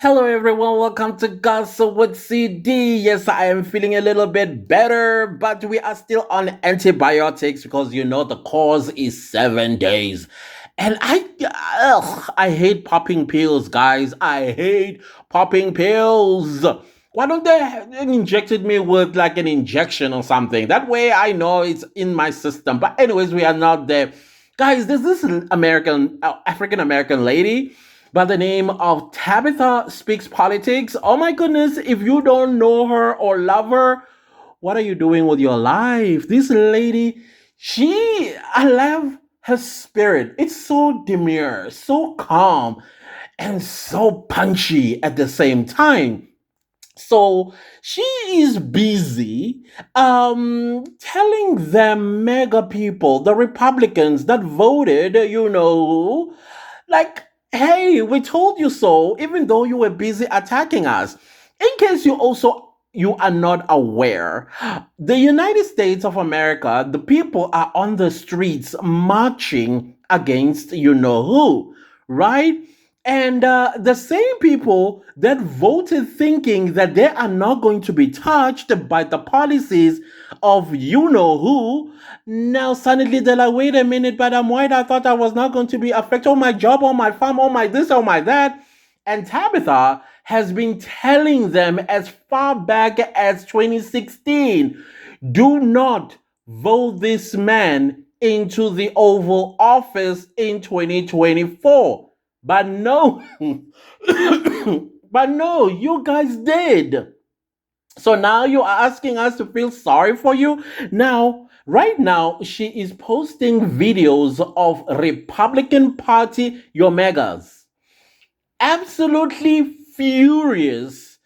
Hello, everyone. Welcome to Gossip with CD. Yes, I am feeling a little bit better, but we are still on antibiotics because the course is 7 days. And I hate popping pills, guys. I hate popping pills. Why don't they injected me with like an injection or something? That way I know it's in my system. But anyways, we are not there. Guys, there's this African American lady by the name of Tabitha Speaks Politics. Oh my goodness, if you don't know her or love her, what are you doing with your life? This lady, I love her spirit. It's so demure, so calm, and so punchy at the same time. So she is busy telling them mega people, the Republicans that voted, like, hey, we told you so, even though you were busy attacking us. In case you are not aware, the United States of America, the people are on the streets marching against you know who, right? And the same people that voted thinking that they are not going to be touched by the policies of you know who, now suddenly they're like, wait a minute, but I'm white. I thought I was not going to be affected on my job, on my farm, on my this, on my that. And Tabitha has been telling them as far back as 2016, do not vote this man into the Oval Office in 2024. But no, but no, you guys did. So now you are asking us to feel sorry for you? Now, right now, she is posting videos of Republican Party Yomegas. Absolutely furious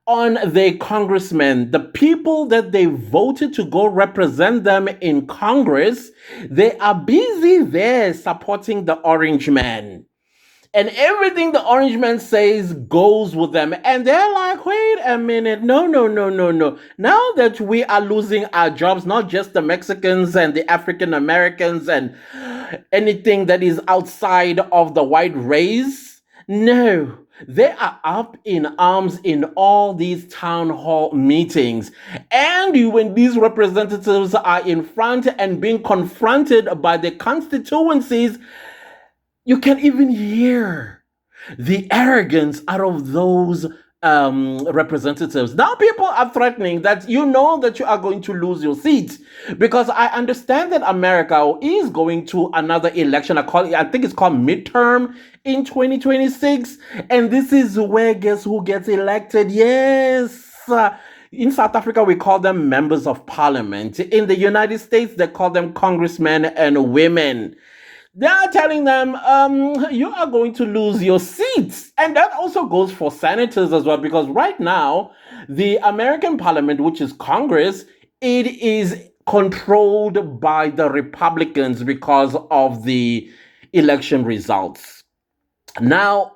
on their congressmen, the people that they voted to go represent them in Congress. They are busy there supporting the orange man, and everything the orange man says goes with them. And they're like, wait a minute, no, no, no, no, no. Now that we are losing our jobs, not just the Mexicans and the African Americans and anything that is outside of the white race, no. They are up in arms in all these town hall meetings. And when these representatives are in front and being confronted by the constituencies, you can even hear the arrogance out of those representatives. Now people are threatening that that you are going to lose your seat, because I understand that America is going to another election. I think it's called midterm in 2026, and this is where guess who gets elected? Yes. In South Africa, we call them members of parliament. In the United States, they call them congressmen and women. They are telling them, you are going to lose your seats. And that also goes for senators as well, because right now, the American parliament, which is Congress, it is controlled by the Republicans because of the election results. Now,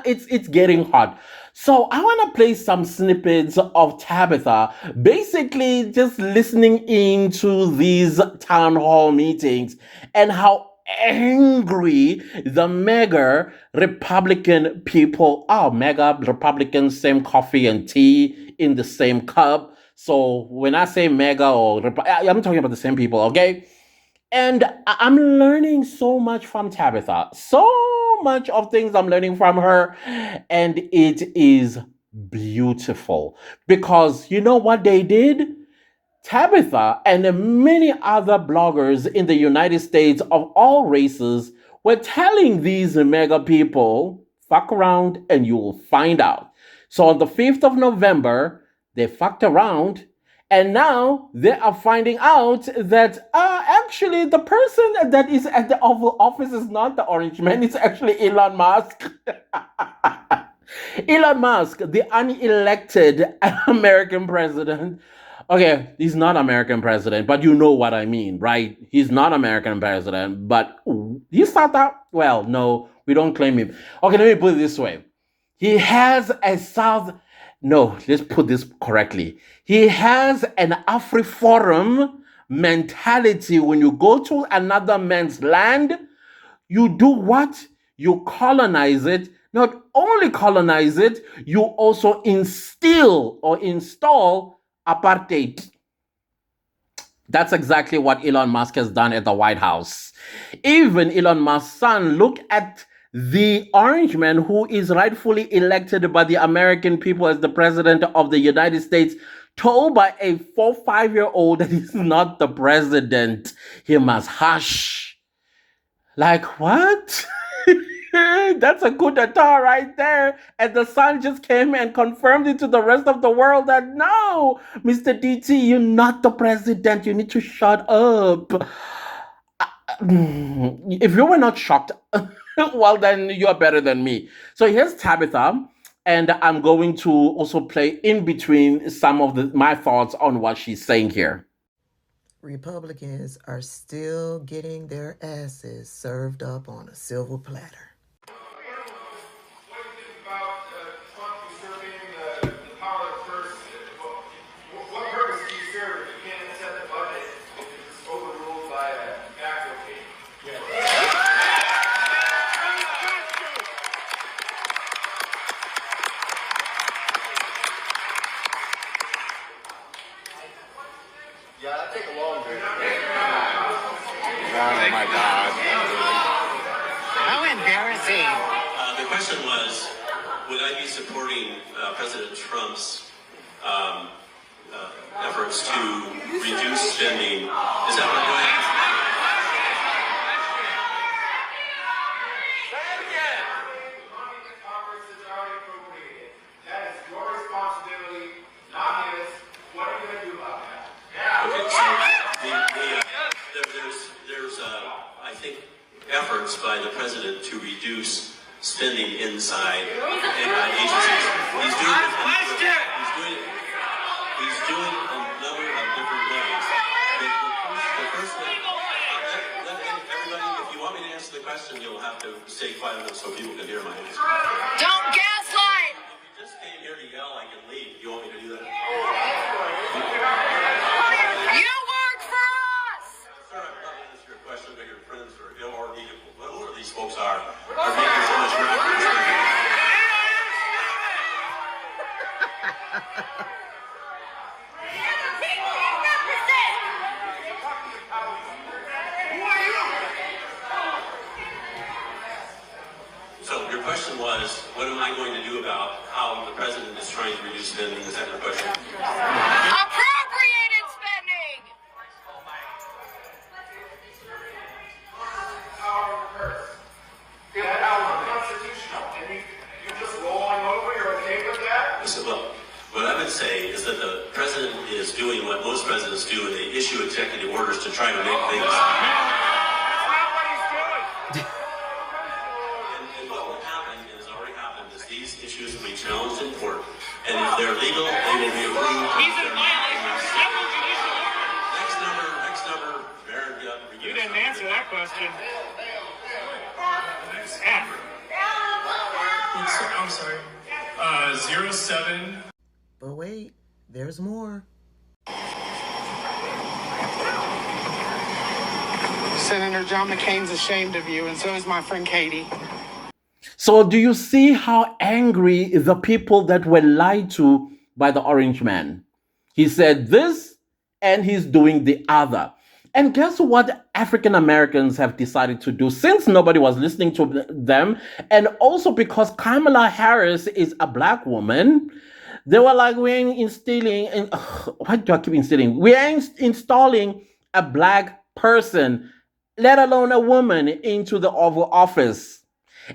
it's getting hot. So I want to play some snippets of Tabitha, basically just listening into these town hall meetings and how angry the mega Republican people are. Mega Republicans, same coffee and tea in the same cup. So when I say mega I'm talking about the same people, okay? And I'm learning so much from Tabitha. So much of things I'm learning from her. And it is beautiful. Because you know what they did? Tabitha and many other bloggers in the United States of all races were telling these mega people, fuck around and you will find out. So on the 5th of November, they fucked around, and now they are finding out that actually the person that is at the Oval Office is not the orange man, it's actually Elon Musk. Elon Musk, the unelected American president. Okay, he's not American president, but you know what I mean, right? He's not American president, but he's South Africa. Well, no, we don't claim him. Okay, let me put it this way. He has a South. No, let's put this correctly. He has an Afri-forum mentality. When you go to another man's land, you do what? You colonize it. Not only colonize it, you also instill or install apartheid. That's exactly what Elon Musk has done at the White House. Even Elon Musk's son, look at the orange man who is rightfully elected by the American people as the president of the United States, told by a 5-year-old that he's not the president. He must hush. Like, what? That's a coup d'etat right there. And the son just came and confirmed it to the rest of the world that no, Mr. DT, you're not the president. You need to shut up. If you were not shocked, well, then you're better than me. So here's Tabitha, and I'm going to also play in between some of my thoughts on what she's saying here. Republicans are still getting their asses served up on a silver platter. Yeah, that take a long time. Oh my God. How embarrassing. The question was, would I be supporting President Trump's efforts to reduce spending? Is that what we're doing? That is your responsibility, not his. What are you going to do about that? There's I think, efforts by the president to reduce spending inside agencies. He's doing it a number of different ways. The first one, everybody, if you want me to answer the question, you'll have to stay quiet so people can hear my answer. Don't gaslight! If you just came here to yell, I can leave. You want me to do that? You work for us! Sir, I'm not answering your question, but your friends are ill or whoever these folks are making so much racket. So your question was, what am I going to do about how the president is trying to reduce spending? Is that your question? Appropriated spending! That unconstitutional. And you just rolling over, you're okay with that? Listen, look, what I would say is that the president is doing what most presidents do, and they issue executive orders to try to make things. That's not what he's doing. And what will happen, and has already happened, is these issues will be challenged in court, and if they're legal, they will be approved. He's in violation of several judicial orders. Next number, Baron Gutt. You didn't answer that question. F. I'm sorry. 07. But wait, there's more. Senator John McCain's ashamed of you, and so is my friend Katie. So do you see how angry the people that were lied to by the orange man? He said this and he's doing the other. And guess what African Americans have decided to do since nobody was listening to them, and also because Kamala Harris is a black woman, they were like, we ain't installing, why do I keep installing? We ain't installing a black person, let alone a woman, into the Oval Office.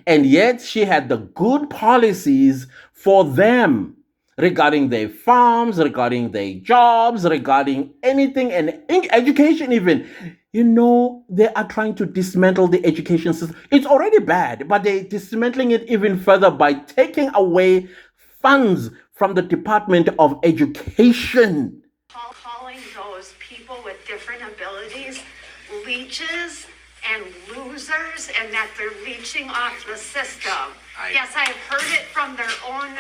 And yet she had the good policies for them regarding their farms, regarding their jobs, regarding anything, and education even. You know, they are trying to dismantle the education system. It's already bad, but they're dismantling it even further by taking away funds from the Department of Education. Calling those people with different abilities leeches and losers, and that they're leeching off the system. Yes, I have heard it from their own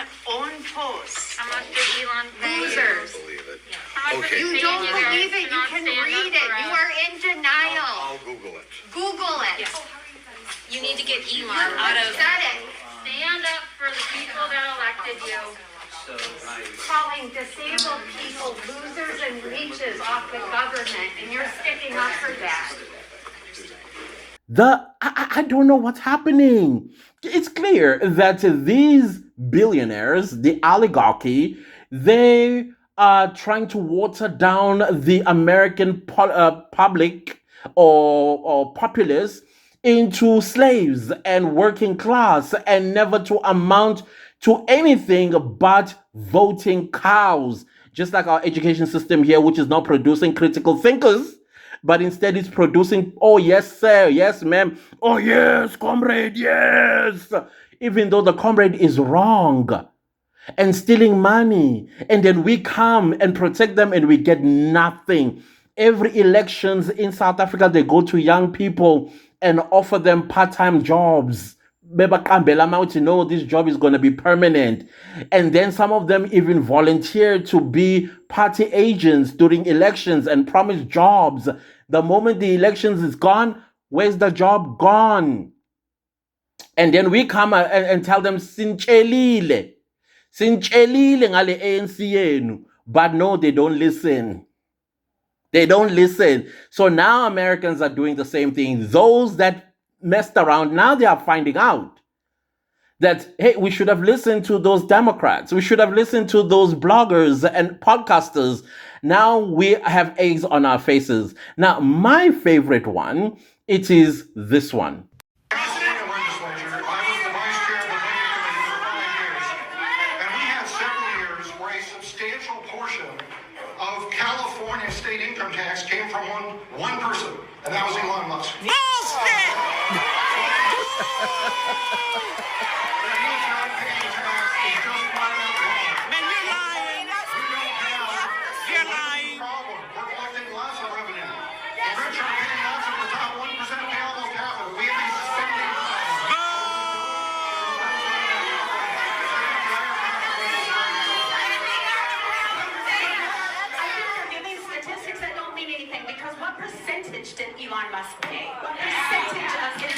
posts. How much did Elon pay? Losers. Believe it. Okay. You don't believe it, you can read it. You are in denial. I'll Google it. Google it. You need to get Elon You out of. said it. Stand stand up for the people that elected you. So I. Calling disabled people losers and leeches off the government, and you're sticking up for that. I don't know what's happening. It's clear that these billionaires, the oligarchy, they are trying to water down the American public or populace into slaves and working class and never to amount to anything but voting cows. Just like our education system here, which is not producing critical thinkers, but instead it's producing, oh yes sir, yes ma'am, oh yes comrade, yes, even though the comrade is wrong and stealing money, and then we come and protect them and we get nothing. Every elections in South Africa, they go to young people and offer them part-time jobs. No, this job is going to be permanent. And then some of them even volunteer to be party agents during elections and promise jobs. The moment the elections is gone, where's the job? Gone. And then we come and tell them, Sinchelile ngale ANC yenu. But no, they don't listen. They don't listen. So now Americans are doing the same thing. Those that messed around, now they are finding out that, hey, we should have listened to those Democrats. We should have listened to those bloggers and podcasters. Now we have eggs on our faces. Now, my favorite one, it is this one. California legislature, I was the vice chair of the budget committee for 5 years. And we had several years where a substantial portion of California state income tax came from one person, and that was Elon Musk. And he is not paying tax. He's just flat out wrong. Man, you're lying. You're lying. Problem. We're collecting lots of revenue. The rich are paying lots of the top 1%, pay almost half of it. We have these spending You're giving statistics that don't mean anything, because what percentage did Elon Musk pay? What percentage of his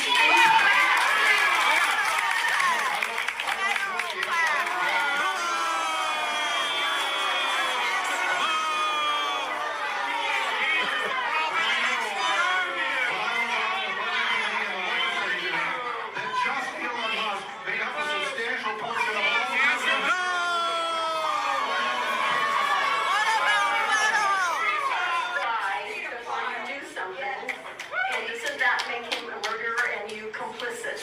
that just Elon Musk made up a substantial portion of all the revenue. before you do something, and doesn't that make him a murderer and you complicit?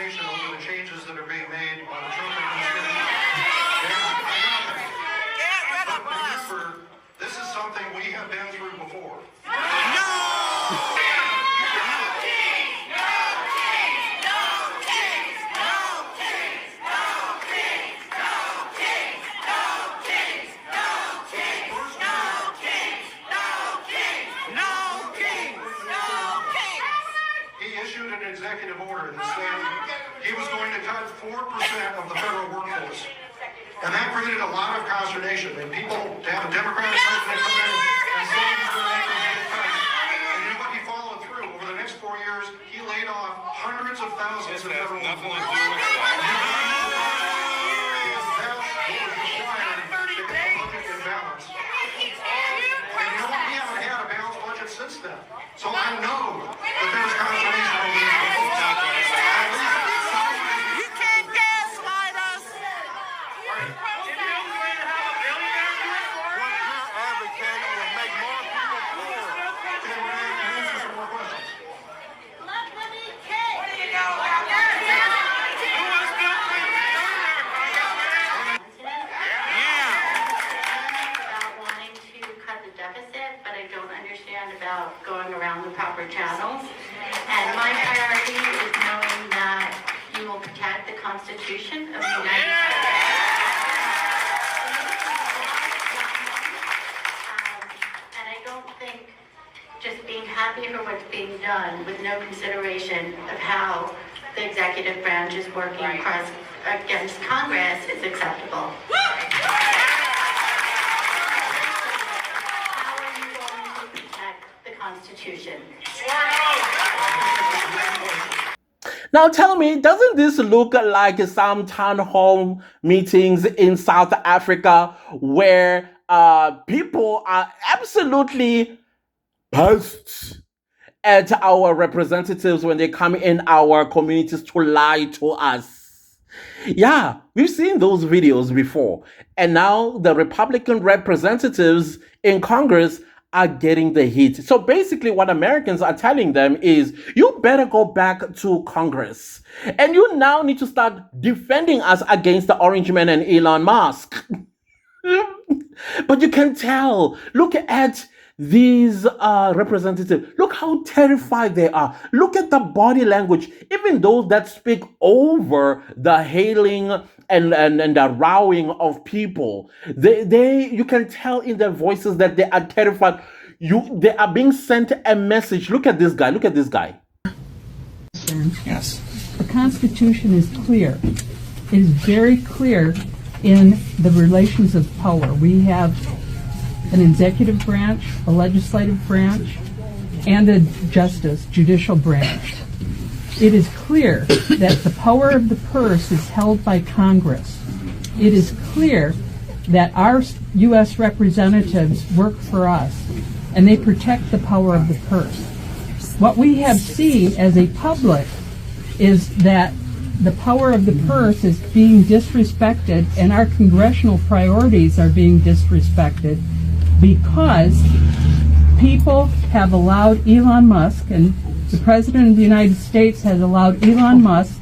Over the changes that are being made by the Trump administration. But remember, this is something we have been through before. He issued an executive order that said he was going to cut 4% of the federal workforce. And that created a lot of consternation. And people, to have a Democratic president come in and say he's going to make those big cuts. And you know what? He followed through. Over the next 4 years, he laid off hundreds of thousands of federal employees. Because that's what was required to get the budget in balance. And you know what? We haven't had a balanced budget since then. So I know that there was consternation over this before. You can't gaslight us. About wanting to cut the deficit, but I don't understand about going around the proper channels. And my priority is knowing that you will protect the Constitution of the United States. And I don't think just being happy for what's being done with no consideration of how the executive branch is working across against Congress is acceptable. How are you going to Now tell me, doesn't this look like some town hall meetings in South Africa where people are absolutely pissed at our representatives when they come in our communities to lie to us? Yeah, we've seen those videos before. And now the Republican representatives in Congress are getting the heat. So basically, what Americans are telling them is, you better go back to Congress. And you now need to start defending us against the Orange Man and Elon Musk. But you can tell, look at these representatives. Look how terrified they are. Look at the body language. Even those that speak over the hailing and the rowing of people, you can tell in their voices that they are terrified. They are being sent a message. Look at this guy. Look at this guy. Yes. The Constitution is clear. It is very clear in the relations of power. We have an executive branch, a legislative branch, and a judicial branch. It is clear that the power of the purse is held by Congress. It is clear that our U.S. representatives work for us, and they protect the power of the purse. What we have seen as a public is that the power of the purse is being disrespected, and our congressional priorities are being disrespected because people have allowed Elon Musk, and the President of the United States has allowed Elon Musk,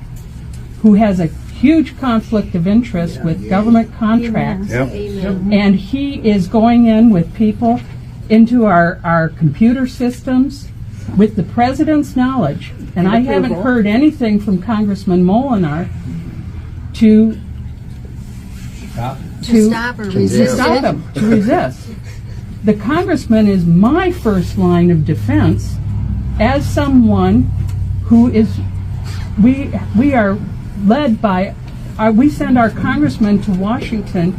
who has a huge conflict of interest with government contracts, and he is going in with people into our computer systems with the President's knowledge. And I haven't heard anything from Congressman Molinar to stop him, to resist. The Congressman is my first line of defense as someone who is, we are led by, we send our congressman to Washington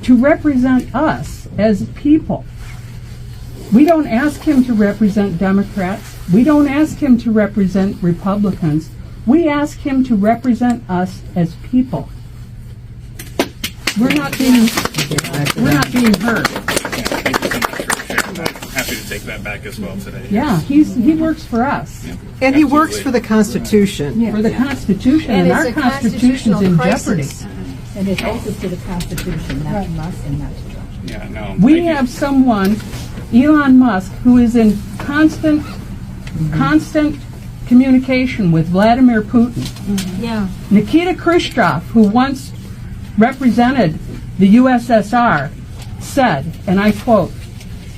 to represent us as people. We don't ask him to represent Democrats. We don't ask him to represent Republicans. We ask him to represent us as people. We're not being heard. Happy to take that back as well today. Yeah, he works for us. Yeah. And he works for the Constitution. Yeah. For the Constitution, and our Constitution's in jeopardy. And it's also to the Constitution, not to us and not to Trump. Yeah, no. We have someone, Elon Musk, who is in constant communication with Vladimir Putin. Yeah. Nikita Khrushchev, who once represented the USSR, said, and I quote,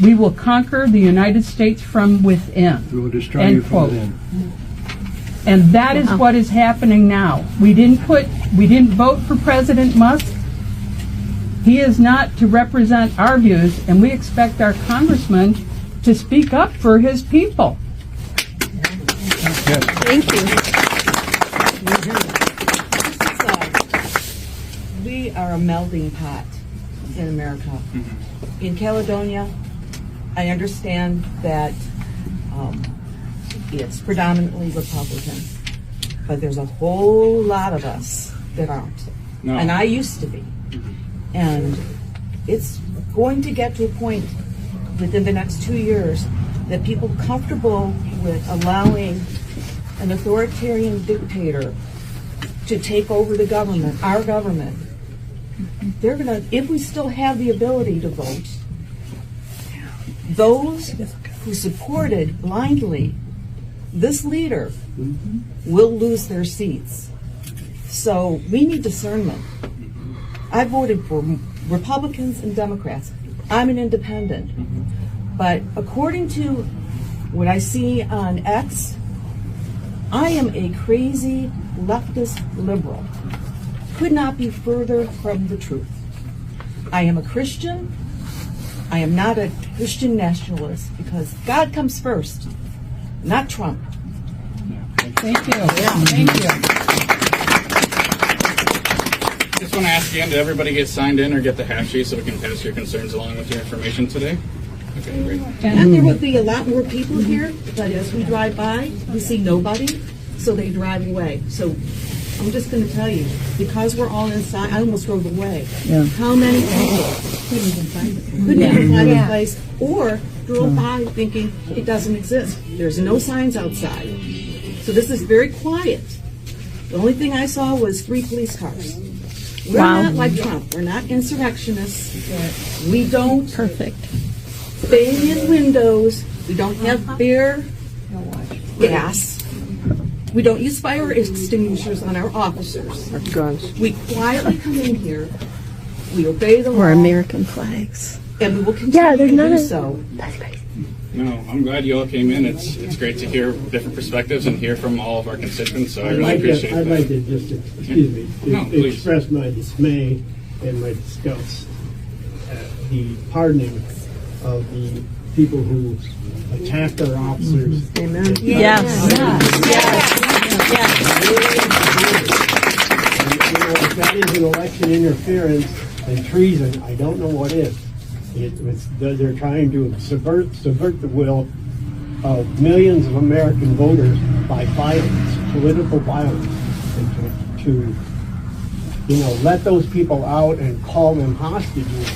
"We will conquer the United States from within." We will destroy you from within. And that is what is happening now. We didn't vote for President Musk. He is not to represent our views, and we expect our congressman to speak up for his people. Yes. Thank you. We are a melting pot in America. In Caledonia, I understand that it's predominantly Republican, but there's a whole lot of us that aren't. No. And I used to be. And it's going to get to a point within the next 2 years that people comfortable with allowing an authoritarian dictator to take over the government, our government, they're going to, if we still have the ability to vote, those who supported blindly this leader will lose their seats. So we need discernment. I voted for Republicans and Democrats. I'm an independent. But according to what I see on X, I am a crazy leftist liberal. Could not be further from the truth. I am a Christian. I am not a Christian nationalist because God comes first, not Trump. Thank you. Yeah. Thank you. Just want to ask again, did everybody get signed in or get the half sheet so we can pass your concerns along with your information today? And there would be a lot more people here, but as we drive by, we see nobody, so they drive away. So I'm just going to tell you, because we're all inside, I almost drove away. Yeah. How many people couldn't even find the place, or drove by thinking it doesn't exist. There's no signs outside. So this is very quiet. The only thing I saw was 3 police cars. We're not like Trump. We're not insurrectionists. We don't bang in windows. We don't have bear gas. We don't use fire extinguishers on our officers. Our guns. We quietly come in here. We obey the law. Or American flags. And we will continue to do so. No, I'm glad you all came in. It's great to hear different perspectives and hear from all of our constituents. So I really appreciate that. I'd like to just, express my dismay and my disgust at the pardoning of the people who attacked our officers. Amen. Yes. If that is an election interference and treason, I don't know what is. They're trying to subvert the will of millions of American voters by violence, political violence, and to let those people out and call them hostages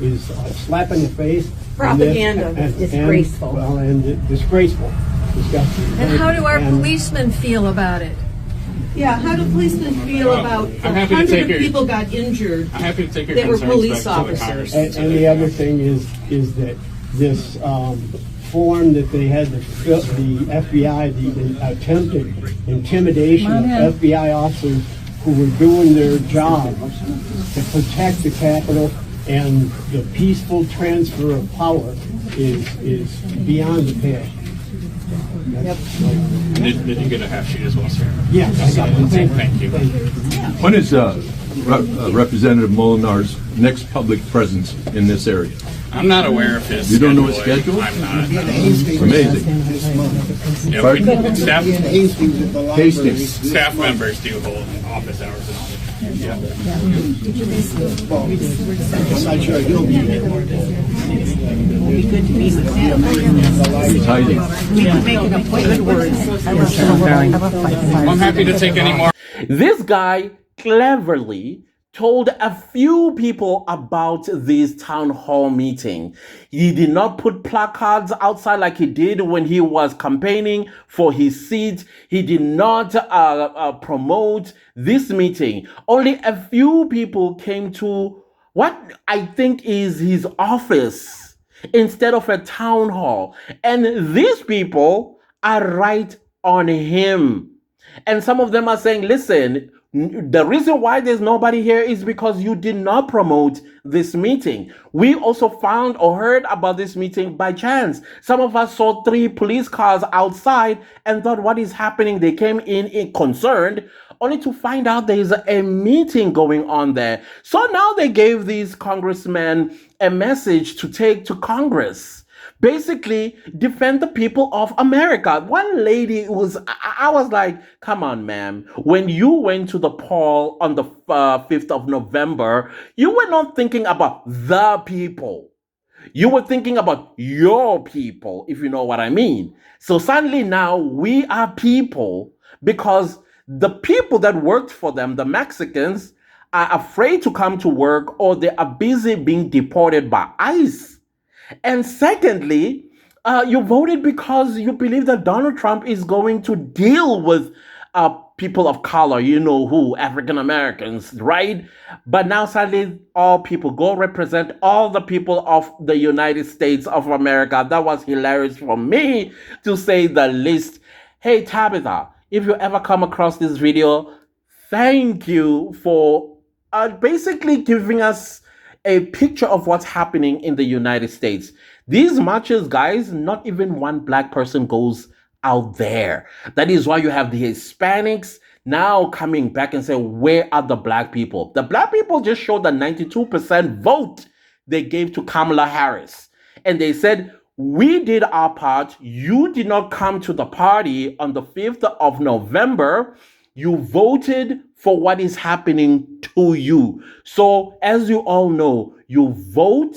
is a slap in the face. Propaganda. Disgraceful. And disgraceful. Disgusting. And how do our policemen feel about it? Yeah, how do policemen feel about I'm happy to take 100 people got injured I'm happy to take your that were concerns police back to the officers? Congress. And the other thing is that this form that they had the FBI, the attempted intimidation of FBI officers who were doing their job to protect the Capitol and the peaceful transfer of power is beyond the pale. Did you get a half sheet as well, sir? Yes, I got it. Thank you. When is Representative Molinar's next public presence in this area? I'm not aware of his You don't know schedule. his schedule? I'm not. Amazing. Yeah, Pardon? Hastings. Staff members do hold office hours and all. Yeah. I'm sure he'll be there. He's hiding. I'm happy to take any more. This guy cleverly told a few people about this town hall meeting. He did not put placards outside like he did when he was campaigning for his seat. He did not promote this meeting. Only a few people came to what I think is his office instead of a town hall. And these people are right on him. And some of them are saying, listen, the reason why there's nobody here is because you did not promote this meeting. We also found or heard about this meeting by chance. Some of us saw 3 police cars outside and thought, what is happening? They came in concerned, only to find out there is a meeting going on there. So now they gave these congressmen a message to take to Congress. Basically, defend the people of America. One lady I was like, come on, ma'am. When you went to the poll on the 5th of November, you were not thinking about the people. You were thinking about your people, if you know what I mean. So suddenly now we are people because the people that worked for them, the Mexicans, are afraid to come to work or they are busy being deported by ICE. And secondly, you voted because you believe that Donald Trump is going to deal with people of color, you know who, African Americans, right? But now suddenly all people go represent all the people of the United States of America. That was hilarious for me, to say the least. Hey, Tabitha, if you ever come across this video, thank you for basically giving us a picture of what's happening in the United States. These marches, guys, not even one black person goes out there. That is why you have the Hispanics now coming back and say, where are the black people? The black people just showed the 92% vote they gave to Kamala Harris. And they said, we did our part. You did not come to the party on the 5th of November. You voted for what is happening to you. So as you all know, you vote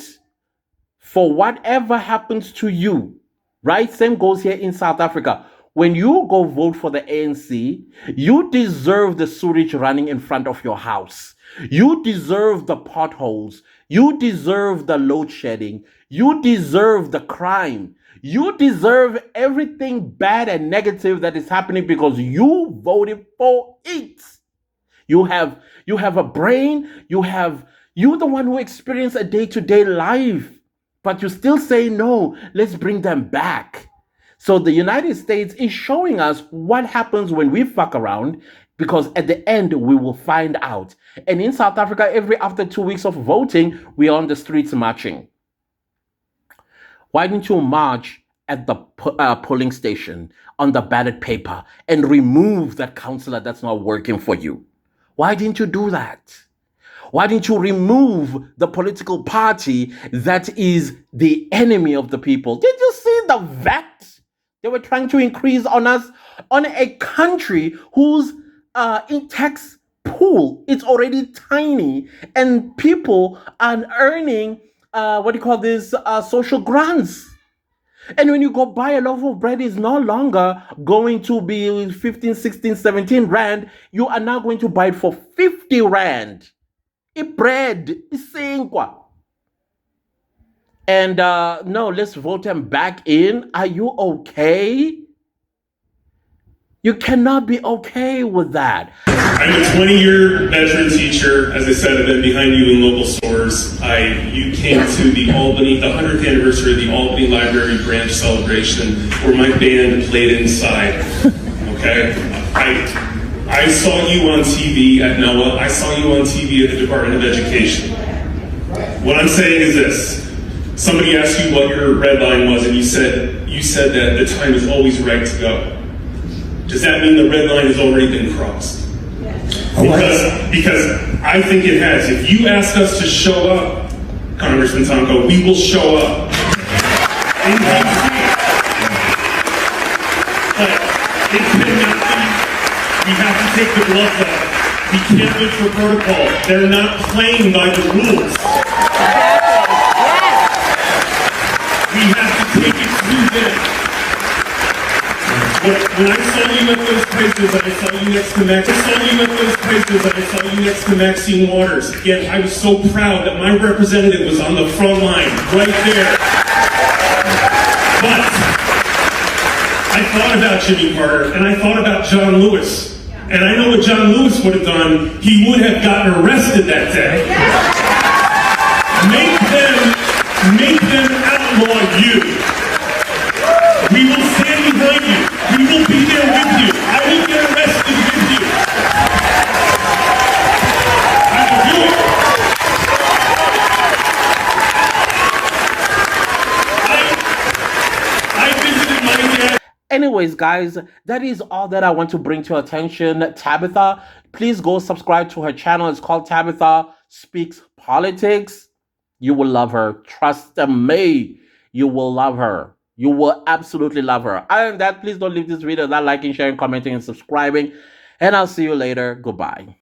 for whatever happens to you, right? Same goes here in South Africa. When you go vote for the ANC, you deserve the sewage running in front of your house. You deserve the potholes. You deserve the load shedding. You deserve the crime. You deserve everything bad and negative that is happening because you voted for it. You have a brain, you're the one who experienced a day-to-day life, but you still say no, let's bring them back. So the United States is showing us what happens when we fuck around, because at the end we will find out. And in South Africa, after 2 weeks of voting, we are on the streets marching. Why didn't you march at the polling station on the ballot paper and remove that counselor that's not working for you? Why didn't you do that? Why didn't you remove the political party that is the enemy of the people? Did you see the VAT they were trying to increase on us, on a country whose in tax pool is already tiny, and people are earning social grants? And when you go buy a loaf of bread, is no longer going to be 15, 16, 17 rand. You are now going to buy it for 50 rand. Bread is saying what? And no, let's vote them back in. Are you okay? You cannot be okay with that. I'm a 20-year veteran teacher. As I said, I've been behind you in local stores. You came to the 100th anniversary of the Albany Library branch celebration where my band played inside. Okay? I saw you on TV at NOAA. I saw you on TV at the Department of Education. What I'm saying is this. Somebody asked you what your red line was, and you said that the time is always right to go. Does that mean the red line has already been crossed? Because I think it has. If you ask us to show up, Congressman Tonko, we will show up. In DC. But it cannot be. We have to take the gloves off. We can't live for protocol. They're not playing by the rules. We have to take it to them. When I saw you at those places, and I saw you next to Maxine Waters, again, I was so proud that my representative was on the front line, right there. But I thought about Jimmy Carter, and I thought about John Lewis. And I know what John Lewis would have done. He would have gotten arrested that day. Make them outlaw you. We will stand behind you. We will be there with you. I will get arrested with you. I will do it. I visited my dad. Anyways, guys, that is all that I want to bring to your attention. Tabitha, please go subscribe to her channel. It's called Tabitha Speaks Politics. You will love her. Trust me. You will love her. You will absolutely love her. Other than that, please don't leave this video without liking, sharing, commenting, and subscribing. And I'll see you later. Goodbye.